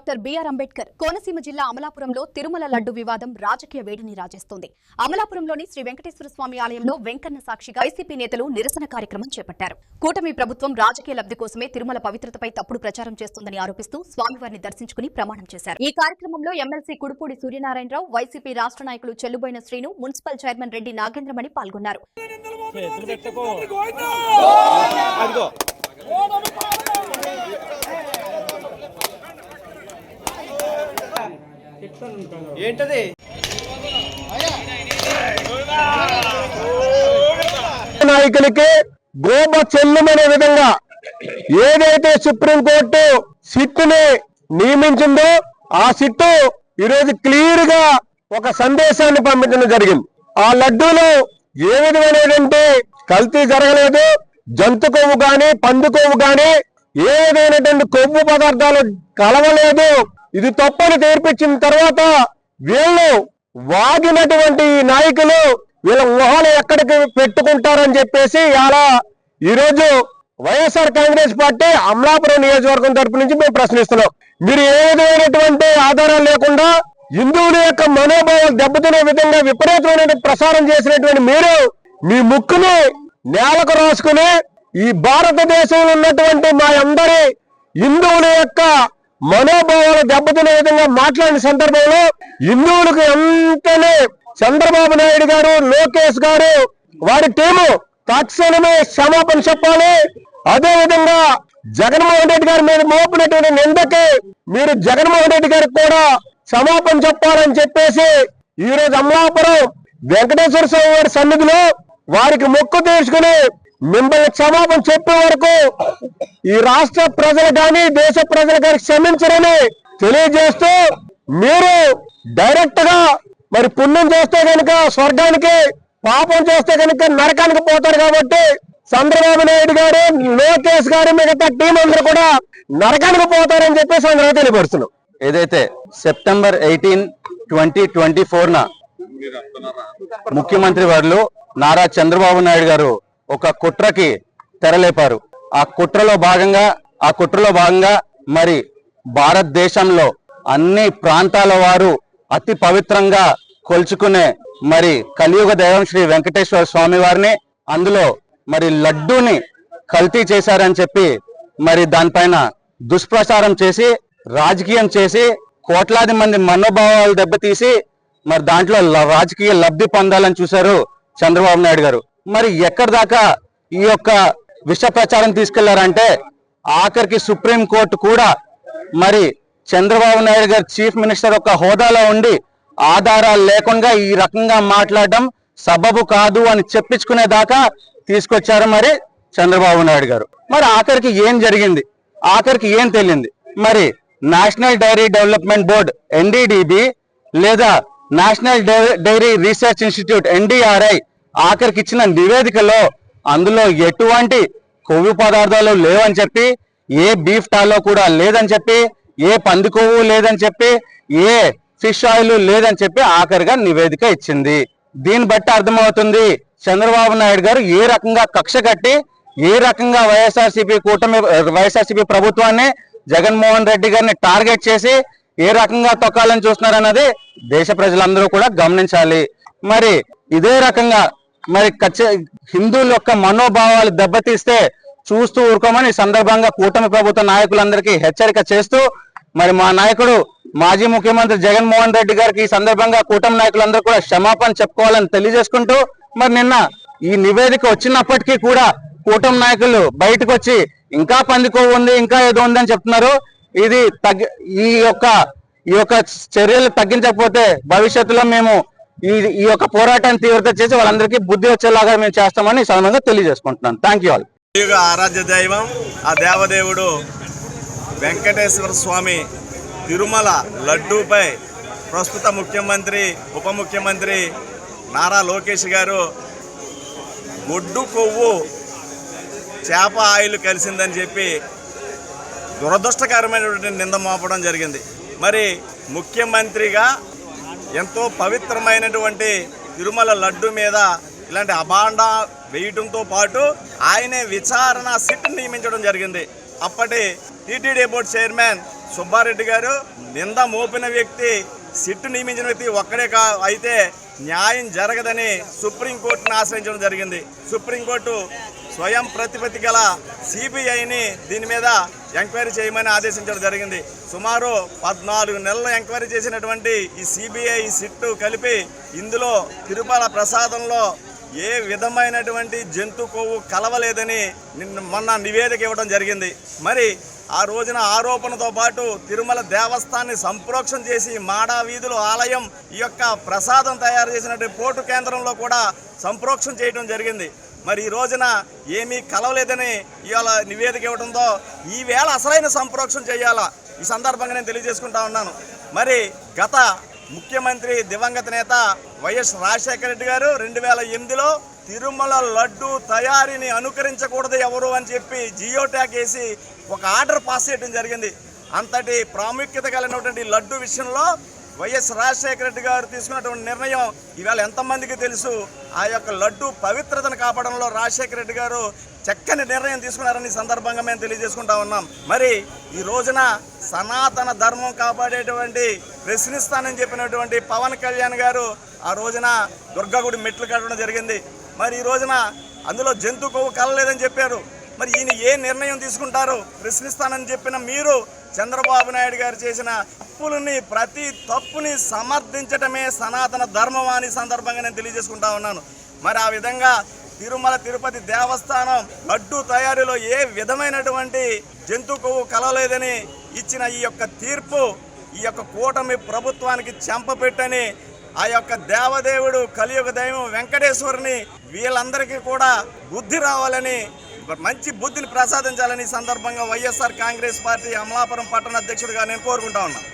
Doctor BR Ambedkar Konaseema జిల్లా అమలాపురంలో తిరుమల లడ్డు వివాదం రాజకీయ వేడిని రాజేస్తోంది. అమలాపురంలోని శ్రీ వెంకటేశ్వర స్వామి ఆలయంలో వెంకన్న సాక్షిగా వైసీపీ నేతలు నిరసన కార్యక్రమం చేపట్టారు. కూటమి ప్రభుత్వం రాజకీయ లబ్ధి కోసమే తిరుమల పవిత్రతపై తప్పుడు ప్రచారం చేస్తోందని ఆరోపిస్తూ స్వామివారిని దర్శించుకుని ప్రమాణం చేశారు. ఈ కార్యక్రమంలో ఎమ్మెల్సీ కుడుపూడి సూర్యనారాయణరావు, వైసీపీ రాష్ట్ర నాయకులు చెల్లుబోయిన శ్రీను, మున్సిపల్ చైర్మన్ రెడ్డి నాగేంద్రమణి పాల్గొన్నారు. ఏంటది నాయకులకి గోప చెల్లుమనే విధంగా ఏదైతే సుప్రీంకోర్టు సిట్టుని నియమించిందో ఆ సిట్టు ఈరోజు క్లియర్ గా ఒక సందేశాన్ని పంపించడం జరిగింది. ఆ లడ్డూలో ఏ విధమైనటువంటి కల్తీ జరగలేదు, జంతు కొవ్వు గాని పంది కొవ్వు గాని ఏదైనటువంటి కొవ్వు పదార్థాలు కలవలేదు, ఇది తప్పని తీర్పిచ్చిన తర్వాత వీళ్ళు వాగినటువంటి నాయకులు వీళ్ళ ఊహలు ఎక్కడికి పెట్టుకుంటారని చెప్పేసి అలా ఈరోజు వైఎస్ఆర్ కాంగ్రెస్ పార్టీ అమలాపురం నియోజకవర్గం తరపు నుంచి మేము ప్రశ్నిస్తున్నాం. మీరు ఏ విధమైనటువంటి ఆధారాలు లేకుండా హిందువుల యొక్క మనోభావాలు దెబ్బతినే విధంగా విపరీతమైన ప్రసారం చేసినటువంటి మీరు మీ ముక్కుని నేలకు రాసుకుని ఈ భారతదేశంలో ఉన్నటువంటి మా అందరి హిందువుల యొక్క మనోభావాలు దెబ్బతినే విధంగా మాట్లాడిన సందర్భంలో హిందువులకు ఎంతనే చంద్రబాబు నాయుడు గారు, లోకేష్ గారు, వారి టీము తక్షణమే క్షమాపణ చెప్పాలి. అదే విధంగా జగన్మోహన్ రెడ్డి గారి మీద మోపినటువంటి నిందకి మీరు జగన్మోహన్ రెడ్డి గారికి కూడా క్షమాపణ చెప్పాలని చెప్పేసి ఈ రోజు అమలాపురం వెంకటేశ్వర స్వామి వారి సన్నిధిలో వారికి మొక్కు తీర్చుకుని మిమ్మల్ని క్షమాపణ చెప్పే వరకు ఈ రాష్ట్ర ప్రజలు కానీ దేశ ప్రజలు కానీ క్షమించరని తెలియజేస్తూ మీరు డైరెక్ట్ గా మరి పుణ్యం చేస్తే కనుక స్వర్గానికి, పాపం చేస్తే కనుక నరకానికి పోతారు. కాబట్టి చంద్రబాబు నాయుడు గారు, లోకేష్ గారు, మిగతా టీం అందరూ కూడా నరకానికి పోతారని చెప్పేసి అందరూ తెలియపరుస్తున్నాం. ఏదైతే సెప్టెంబర్ 18, 2024 ముఖ్యమంత్రి వారు నారా చంద్రబాబు నాయుడు గారు ఒక కుట్రకి తెరలేపారు. ఆ కుట్రలో భాగంగా మరి భారతదేశంలో అన్ని ప్రాంతాల వారు అతి పవిత్రంగా కొలుచుకునే మరి కలియుగ దైవం శ్రీ వెంకటేశ్వర స్వామి వారిని అందులో మరి లడ్డూని కల్తీ చేశారని చెప్పి మరి దానిపైన దుష్ప్రచారం చేసి రాజకీయం చేసి కోట్లాది మంది మనోభావాలు దెబ్బతీసి మరి దాంట్లో రాజకీయ లబ్ధి పొందాలని చూశారు చంద్రబాబు నాయుడు గారు. మరి ఎక్కడి దాకా ఈ యొక్క విష ప్రచారం తీసుకెళ్లారంటే ఆఖరికి సుప్రీం కోర్టు కూడా మరి చంద్రబాబు నాయుడు గారు చీఫ్ మినిస్టర్ ఒక హోదాలో ఉండి ఆధారాలు లేకుండా ఈ రకంగా మాట్లాడడం సబబు కాదు అని చెప్పించుకునే దాకా తీసుకొచ్చారు మరి చంద్రబాబు నాయుడు గారు. మరి ఆఖరికి ఏం జరిగింది, ఆఖరికి ఏం తెలియంది? మరి national dairy development board NDDB లేదా national dairy research institute NDRI ఆఖరికి ఇచ్చిన నివేదికలో అందులో ఎటువంటి కొవ్వు పదార్థాలు లేవని చెప్పి, ఏ బీఫ్ టాలో కూడా లేదని చెప్పి, ఏ పంది కొవ్వు లేదని చెప్పి, ఏ ఫిష్ ఆయిల్ లేదని చెప్పి ఆఖరిగా నివేదిక ఇచ్చింది. దీన్ని బట్టి అర్థమవుతుంది చంద్రబాబు నాయుడు గారు ఏ రకంగా కక్ష కట్టి ఏ రకంగా వైఎస్ఆర్సీపీ ప్రభుత్వాన్ని, జగన్మోహన్ రెడ్డి గారిని టార్గెట్ చేసి ఏ రకంగా తొక్కాలని చూస్తున్నారన్నది దేశ ప్రజలందరూ కూడా గమనించాలి. మరి ఇదే రకంగా మరి హిందువుల యొక్క మనోభావాలు దెబ్బతీస్తే చూస్తూ ఊరుకోమని సందర్భంగా కూటమి ప్రభుత్వ నాయకులందరికీ హెచ్చరిక చేస్తూ మరి మా నాయకుడు మాజీ ముఖ్యమంత్రి జగన్మోహన్ రెడ్డి గారికి ఈ సందర్భంగా కూటమి నాయకులందరూ కూడా క్షమాపణ చెప్పుకోవాలని తెలియజేసుకుంటూ మరి నిన్న ఈ నివేదిక వచ్చినప్పటికీ కూడా కూటమి నాయకులు బయటకు వచ్చి ఇంకా పందికొవ్వు ఉంది, ఇంకా ఏదో ఉందని చెప్తున్నారు. ఇది ఈ యొక్క చర్యలు తగ్గించకపోతే భవిష్యత్తులో మేము ఈ యొక్క పోరాటాన్ని తీవ్రత చేసి వాళ్ళందరికీ బుద్ధి వచ్చేలాగా మేము చేస్తామని సందర్భంగా తెలియజేసుకుంటున్నాను. Thank you all. ఆరాధ్య దైవం ఆ దేవదేవుడు వెంకటేశ్వర స్వామి తిరుమల లడ్డూపై ప్రస్తుత ముఖ్యమంత్రి, ఉప ముఖ్యమంత్రి నారా లోకేష్ గారు గొడ్డు కొవ్వు, చేప ఆయిల్ కలిసిందని చెప్పి దురదృష్టకరమైనటువంటి నింద మోపడం జరిగింది. మరి ముఖ్యమంత్రిగా ఎంతో పవిత్రమైనటువంటి తిరుమల లడ్డు మీద ఇలాంటి అభాండ వేయడంతో పాటు ఆయనే విచారణ సిట్ నియమించడం జరిగింది. అప్పటి టీటీడీ బోర్డు చైర్మన్ సుబ్బారెడ్డి గారు నింద మోపిన వ్యక్తి, సిట్టు నియమించిన వ్యక్తి ఒక్కడే అయితే న్యాయం జరగదని సుప్రీంకోర్టును ఆశ్రయించడం జరిగింది. సుప్రీంకోర్టు స్వయం ప్రతిపత్తి గల సిబిఐని దీని మీద ఎంక్వైరీ చేయమని ఆదేశించడం జరిగింది. సుమారు 14 నెలలు ఎంక్వైరీ చేసినటువంటి ఈ సిబిఐ సిట్టు కలిపి ఇందులో తిరుమల ప్రసాదంలో ఏ విధమైనటువంటి జంతు కొవ్వు కలవలేదని మొన్న నివేదిక ఇవ్వడం జరిగింది. మరి ఆ రోజున ఆరోపణతో పాటు తిరుమల దేవస్థానాన్ని సంప్రోక్షణ చేసి మాడా వీధులు ఆలయం ఈ యొక్క ప్రసాదం తయారు చేసినటువంటి పోర్టు కేంద్రంలో కూడా సంప్రోక్షణ చేయడం జరిగింది. మరి ఈ రోజున ఏమీ కలవలేదని ఇవాళ నివేదిక ఇవ్వడంతో ఈవేళ అసలైన సంప్రోక్షణ చేయాలా ఈ సందర్భంగా నేను తెలియజేసుకుంటా ఉన్నాను. మరి గత ముఖ్యమంత్రి దివంగత నేత వైఎస్ రాజశేఖర రెడ్డి గారు 2008లో తిరుమల లడ్డు తయారీని అనుకరించకూడదు ఎవరు అని చెప్పి జియో ట్యాగ్ వేసి ఒక ఆర్డర్ పాస్ చేయడం జరిగింది. అంతటి ప్రాముఖ్యత కలిగినటువంటి లడ్డు విషయంలో వైఎస్ రాజశేఖర రెడ్డి గారు తీసుకున్నటువంటి నిర్ణయం ఇవాళ ఎంతమందికి తెలుసు. ఆ యొక్క లడ్డు పవిత్రతను కాపాడంలో రాజశేఖర రెడ్డి గారు చక్కని నిర్ణయం తీసుకున్నారని సందర్భంగా మేము తెలియజేసుకుంటా ఉన్నాం. మరి ఈ రోజున సనాతన ధర్మం కాపాడేటువంటి ప్రశ్నిస్తానని చెప్పినటువంటి పవన్ కళ్యాణ్ గారు ఆ రోజున దుర్గాగుడి మెట్లు కట్టడం జరిగింది. మరి ఈ రోజున అందులో జంతు కొవ్వు కలలేదని చెప్పారు. మరి ఈయన ఏ నిర్ణయం తీసుకుంటారు? ప్రశ్నిస్తానని చెప్పిన మీరు చంద్రబాబు నాయుడు గారు చేసిన ప్రతి తప్పుని సమర్థించటమే సనాతన ధర్మం అని సందర్భంగా నేను తెలియజేసుకుంటా ఉన్నాను. మరి ఆ విధంగా తిరుమల తిరుపతి దేవస్థానం లడ్డు తయారీలో ఏ విధమైనటువంటి జంతు కొవ్వు కలవలేదని ఇచ్చిన ఈ యొక్క తీర్పు ఈ యొక్క కూటమి ప్రభుత్వానికి చెంపపెట్టని ఆ యొక్క దేవదేవుడు కలియుగ దైవం వెంకటేశ్వరుని వీళ్ళందరికీ కూడా బుద్ధి రావాలని, మంచి బుద్ధిని ప్రసాదించాలని సందర్భంగా వైఎస్ఆర్ కాంగ్రెస్ పార్టీ అమలాపురం పట్టణ అధ్యక్షుడిగా నేను కోరుకుంటా ఉన్నాను.